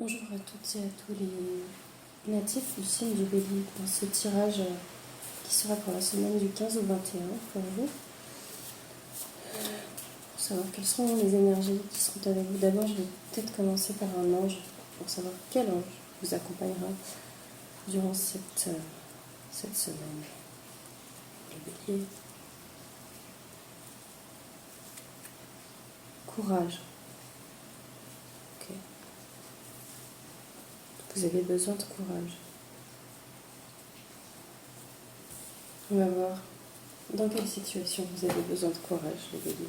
Bonjour à toutes et à tous les natifs du signe du Bélier dans ce tirage qui sera pour la semaine du 15 au 21 pour vous. Pour savoir quelles seront les énergies qui seront avec vous. D'abord, je vais peut-être commencer par un ange pour savoir quel ange vous accompagnera durant cette semaine. Les Béliers. Courage. Ok. Vous avez besoin de courage. On va voir dans quelle situation vous avez besoin de courage, les Béliers.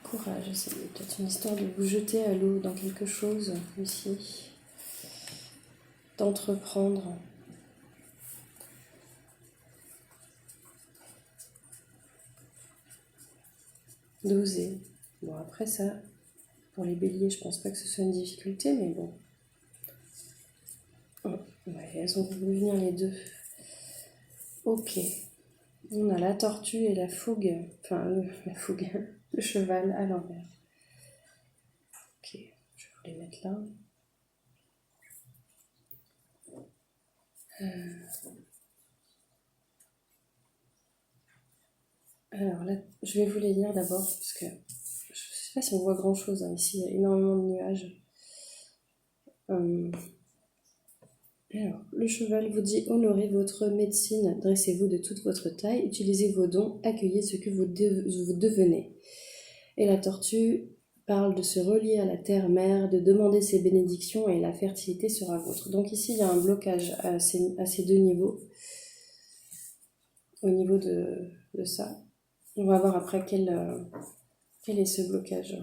Courage, c'est peut-être une histoire de vous jeter à l'eau dans quelque chose ici, d'entreprendre. D'oser. Bon, après ça, pour les béliers, je pense pas que ce soit une difficulté, mais bon. Ouais, elles ont voulu venir les deux. Ok. On a la tortue et la fougue. Enfin, la fougue, le cheval à l'envers. Ok, je vais vous les mettre là. Alors là, je vais vous les lire d'abord, parce que je ne sais pas si on voit grand-chose hein. Ici, il y a énormément de nuages. Alors, le cheval vous dit honorez votre médecine, dressez-vous de toute votre taille, utilisez vos dons, accueillez ce que vous devenez. Et la tortue parle de se relier à la terre-mère, de demander ses bénédictions et la fertilité sera vôtre. Donc ici, il y a un blocage à ces deux niveaux, au niveau de ça. On va voir après quel est ce blocage.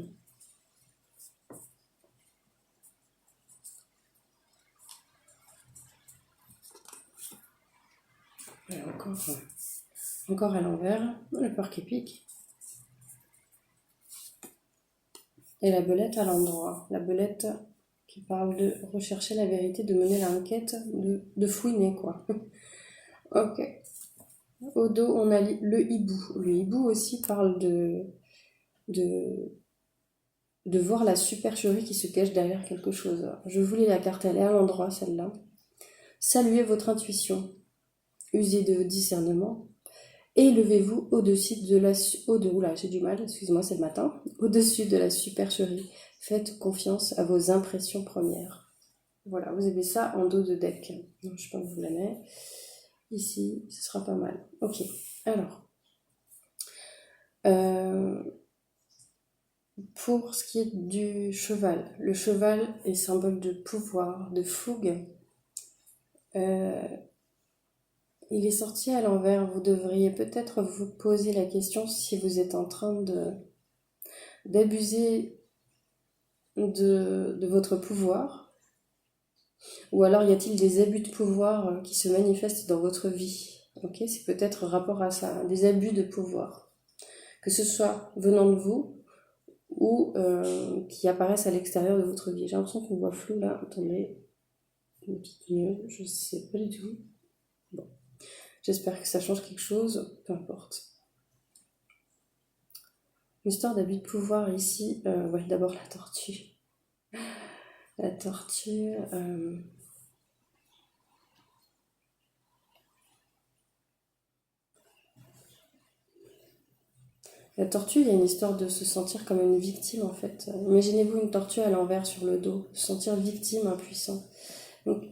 Et encore à l'envers, le porc épique. Et la belette à l'endroit. La belette qui parle de rechercher la vérité, de mener l'enquête, de fouiner, quoi. Ok. Au dos, on a le hibou. Le hibou aussi parle de voir la supercherie qui se cache derrière quelque chose. Je vous lis la carte, elle est à l'endroit, celle-là. Saluez votre intuition. Usez de discernement. Et élevez-vous au-dessus de la... Oula, j'ai du mal, excusez-moi, c'est le matin. Au-dessus de la supercherie. Faites confiance à vos impressions premières. Voilà, vous avez ça en dos de deck. Donc, je pense que vous la mets. Ici, ce sera pas mal. Ok, alors. Pour ce qui est du cheval, le cheval est symbole de pouvoir, de fougue. Il est sorti à l'envers. Vous devriez peut-être vous poser la question si vous êtes en train d'abuser de votre pouvoir, ou alors y a-t-il des abus de pouvoir qui se manifestent dans votre vie. Ok, c'est peut-être rapport à ça, des abus de pouvoir, que ce soit venant de vous ou qui apparaissent à l'extérieur de votre vie. J'ai l'impression qu'on voit flou là. Attendez, une petite minute, je sais pas du tout. Bon, j'espère que ça change quelque chose, peu importe. Une histoire d'abus de pouvoir ici. Ouais, d'abord la tortue. La tortue. La tortue, il y a une histoire de se sentir comme une victime en fait. Imaginez-vous une tortue à l'envers sur le dos, se sentir victime, impuissant. Donc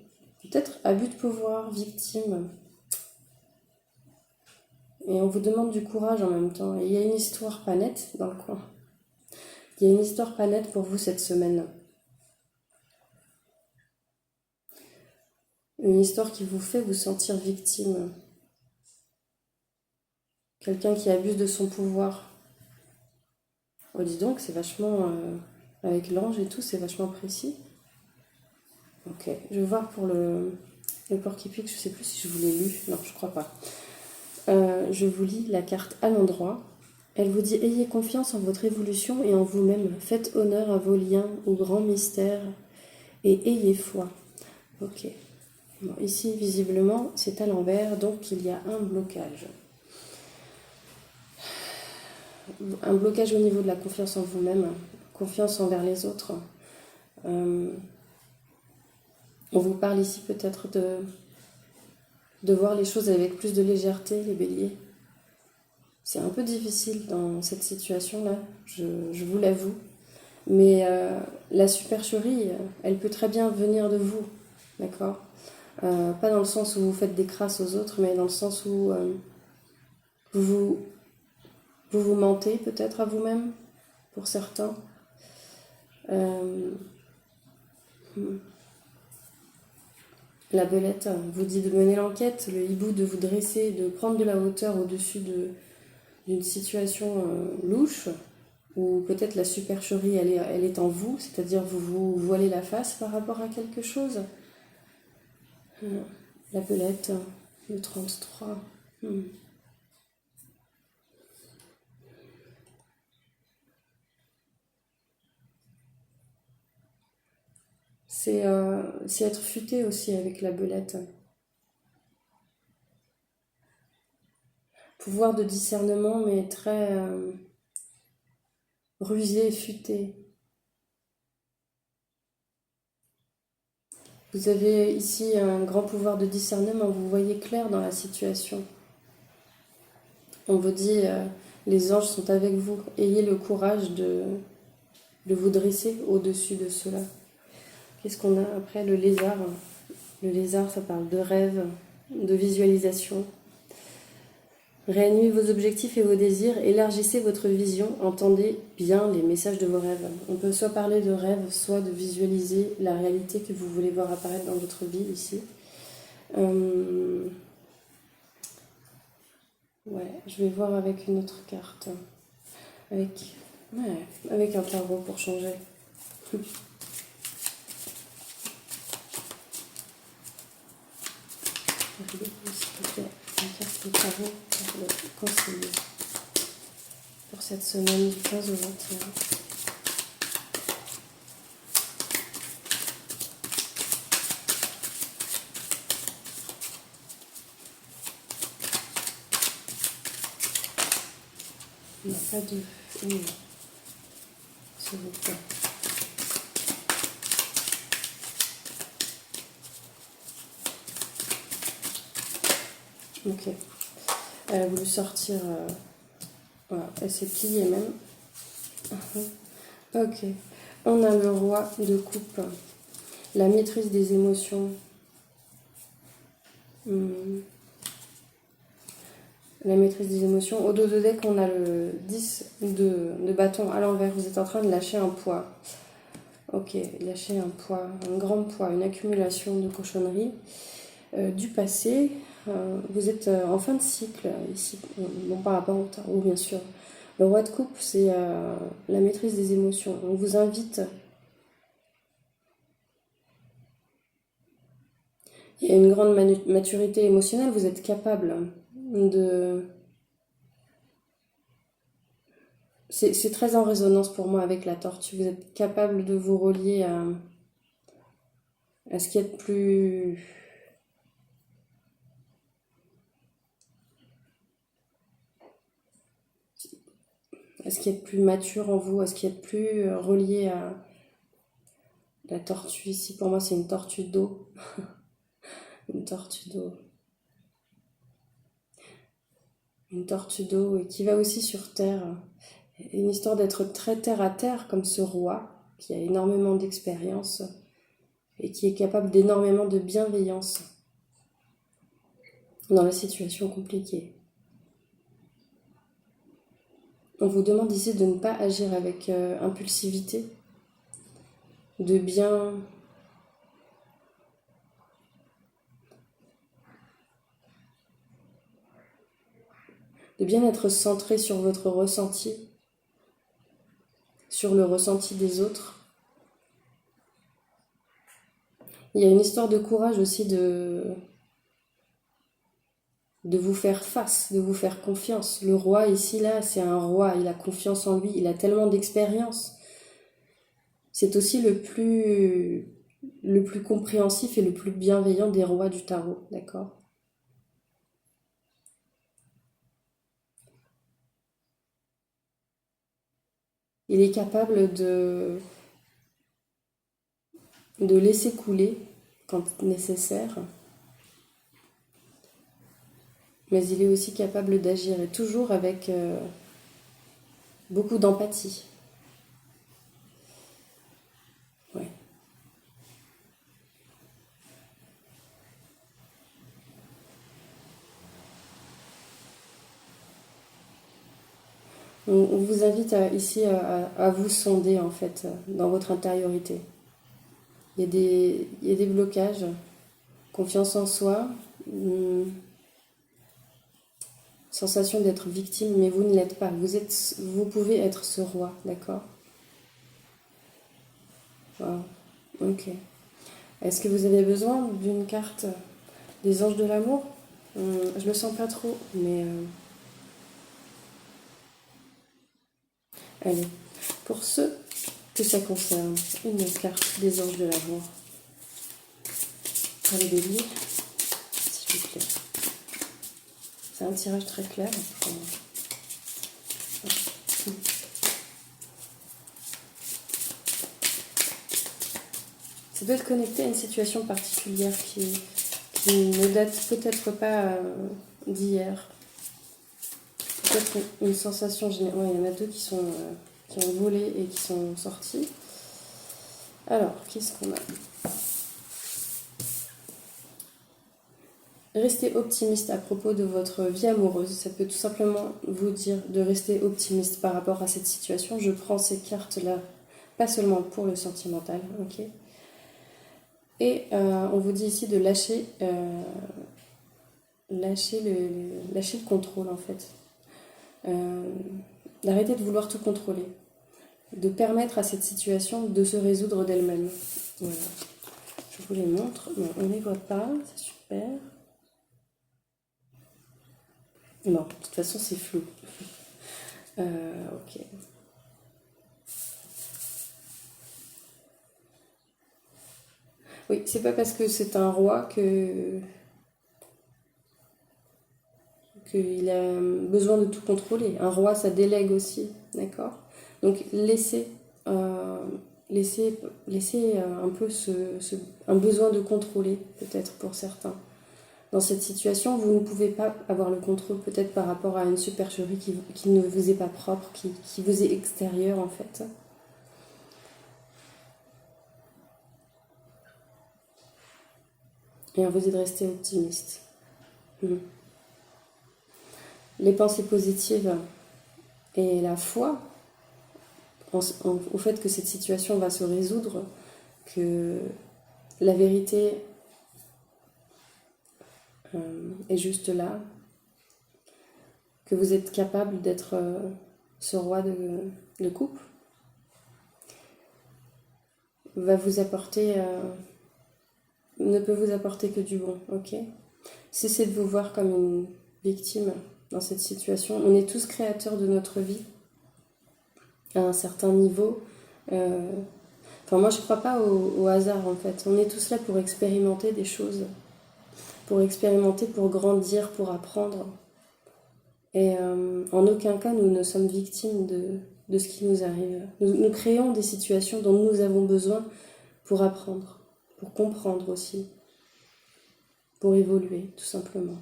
peut-être abus de pouvoir, victime. Et on vous demande du courage en même temps. Et il y a une histoire pas nette dans le coin. Il y a une histoire pas nette pour vous cette semaine. Une histoire qui vous fait vous sentir victime. Quelqu'un qui abuse de son pouvoir. Oh, dis donc, c'est vachement... avec l'ange et tout, c'est vachement précis. Ok, je vais voir pour le porc épic, je sais plus si je vous l'ai lu. Non, je crois pas. Je vous lis la carte à l'endroit. Elle vous dit « Ayez confiance en votre évolution et en vous-même. Faites honneur à vos liens, aux grands mystères et ayez foi. » Ok. Bon, ici, visiblement, c'est à l'envers, donc il y a un blocage. un blocage au niveau de la confiance en vous-même, confiance envers les autres. On vous parle ici peut-être de voir les choses avec plus de légèreté, les béliers. C'est un peu difficile dans cette situation-là, je vous l'avoue. Mais la supercherie, elle peut très bien venir de vous, d'accord? Pas dans le sens où vous faites des crasses aux autres, mais dans le sens où vous vous mentez peut-être à vous-même, pour certains. La belette vous dit de mener l'enquête, le hibou de vous dresser, de prendre de la hauteur au-dessus d'une situation louche, ou peut-être la supercherie, elle est en vous, c'est-à-dire vous vous voilez la face par rapport à quelque chose. La belette, le 33. C'est être futé aussi avec la belette. Pouvoir de discernement, mais très rusé, futé. Vous avez ici un grand pouvoir de discernement, vous voyez clair dans la situation. On vous dit, les anges sont avec vous, ayez le courage de vous dresser au-dessus de cela. Qu'est-ce qu'on a après? Le lézard. Le lézard, ça parle de rêve, de visualisation. Réanimez vos objectifs et vos désirs, élargissez votre vision, entendez bien les messages de vos rêves. On peut soit parler de rêve, soit de visualiser la réalité que vous voulez voir apparaître dans votre vie ici. Ouais, je vais voir avec une autre carte. Avec un tarot pour changer. Une carte de tarot pour le conseiller pour cette semaine du 15 au 21. Il n'y a pas de... s'il vous plaît. Ok. Elle a voulu sortir... voilà, elle s'est pliée même. Ok. On a le roi de coupe. La maîtrise des émotions. La maîtrise des émotions. Au dos de deck, on a le 10 de bâton à l'envers. Vous êtes en train de lâcher un poids. Ok, lâcher un poids, un grand poids, une accumulation de cochonneries du passé. Vous êtes en fin de cycle ici, bon par rapport au tarot bien sûr. Le roi de coupe, c'est la maîtrise des émotions. On vous invite. Il y a une grande maturité émotionnelle. Vous êtes capable de... C'est très en résonance pour moi avec la tortue. Vous êtes capable de vous relier à ce qui est plus... à ce qui est plus mature en vous, à ce qui est plus relié à la tortue ici. Pour moi, c'est une tortue d'eau. Une tortue d'eau. Une tortue d'eau et qui va aussi sur terre. Une histoire d'être très terre à terre comme ce roi qui a énormément d'expérience et qui est capable d'énormément de bienveillance dans les situations compliquées. On vous demande ici de ne pas agir avec impulsivité, de bien être centré sur votre ressenti, sur le ressenti des autres. Il y a une histoire de courage aussi de vous faire face, de vous faire confiance. Le roi ici, là, c'est un roi, il a confiance en lui, il a tellement d'expérience. C'est aussi le plus compréhensif et le plus bienveillant des rois du tarot, d'accord? Il est capable de laisser couler quand nécessaire, mais il est aussi capable d'agir, et toujours avec beaucoup d'empathie. Ouais. On vous invite ici à vous sonder en fait dans votre intériorité. Il y a des blocages, confiance en soi, sensation d'être victime, mais vous ne l'êtes pas. Vous pouvez être ce roi, d'accord? Wow. Ok. Est-ce que vous avez besoin d'une carte des anges de l'amour? Je le sens pas trop, mais allez. Pour ceux que ça concerne, une carte des anges de l'amour. Allez, bélier, s'il vous plaît. C'est un tirage très clair. Ça doit être connecté à une situation particulière qui ne date peut-être pas d'hier. Peut-être une sensation générale. Ouais, il y en a deux qui ont volé et qui sont sortis. Alors, qu'est-ce qu'on a? Restez optimiste à propos de votre vie amoureuse. Ça peut tout simplement vous dire de rester optimiste par rapport à cette situation. Je prends ces cartes-là, pas seulement pour le sentimental, ok? Et on vous dit ici de lâcher le contrôle en fait. D'arrêter de vouloir tout contrôler. De permettre à cette situation de se résoudre d'elle-même. Voilà. Je vous les montre. Non, on ne les voit pas, c'est super. Non, de toute façon c'est flou. Ok. Oui, c'est pas parce que c'est un roi qu'il a besoin de tout contrôler. Un roi, ça délègue aussi, d'accord? Donc euh, laissez un peu un besoin de contrôler, peut-être pour certains. Dans cette situation, vous ne pouvez pas avoir le contrôle peut-être par rapport à une supercherie qui ne vous est pas propre, qui vous est extérieure en fait. Et on vous dit de rester optimiste. Les pensées positives et la foi au fait que cette situation va se résoudre, que la vérité est juste là, que vous êtes capable d'être ce roi de coupe, va vous apporter, ne peut vous apporter que du bon, ok? Cessez de vous voir comme une victime dans cette situation. On est tous créateurs de notre vie à un certain niveau. Enfin, moi, je ne crois pas au hasard en fait. On est tous là pour expérimenter des choses, pour expérimenter, pour grandir, pour apprendre. Et en aucun cas, nous ne sommes victimes de ce qui nous arrive. Nous créons des situations dont nous avons besoin pour apprendre, pour comprendre aussi, pour évoluer, tout simplement.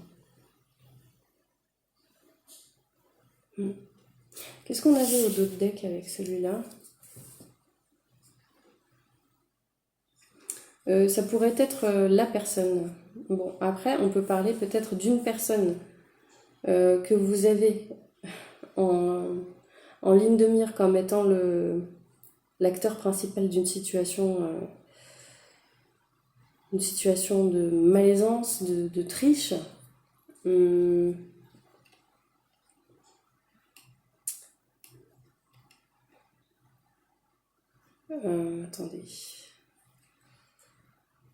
Qu'est-ce qu'on avait au dos de deck avec celui-là? Ça pourrait être la personne. Bon, après, on peut parler peut-être d'une personne que vous avez en ligne de mire comme étant l'acteur principal d'une situation de malaisance, de triche. Attendez.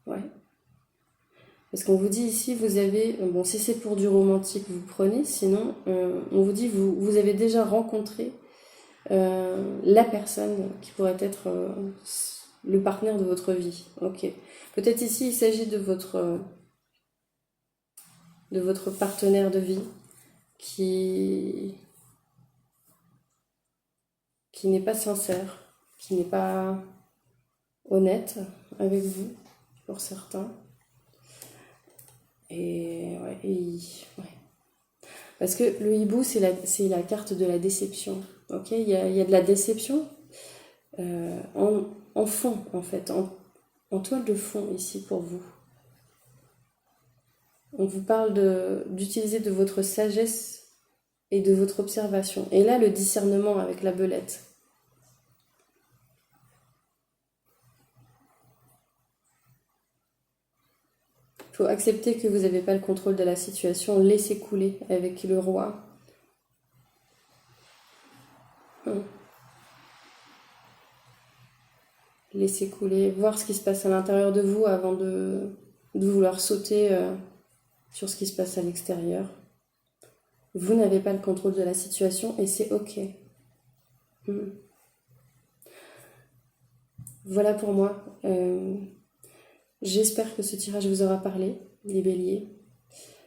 Ouais. Parce qu'on vous dit ici, vous avez... Bon, si c'est pour du romantique, vous prenez. Sinon, on vous dit, vous avez déjà rencontré la personne qui pourrait être le partenaire de votre vie. Ok. Peut-être ici, il s'agit de votre partenaire de vie qui qui n'est pas sincère, qui n'est pas honnête avec vous, pour certains. Et ouais, ouais. Parce que le hibou, c'est la carte de la déception. Ok, il y a de la déception en fond, en fait, en toile de fond ici pour vous. On vous parle d'utiliser de votre sagesse et de votre observation. Et là, le discernement avec la belette. Il faut accepter que vous n'avez pas le contrôle de la situation, laissez couler avec le roi. Laissez couler, voir ce qui se passe à l'intérieur de vous avant de vouloir sauter sur ce qui se passe à l'extérieur. Vous n'avez pas le contrôle de la situation et c'est ok. Voilà pour moi. J'espère que ce tirage vous aura parlé, les béliers.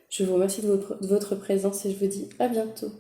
Je vous remercie de votre présence et je vous dis à bientôt.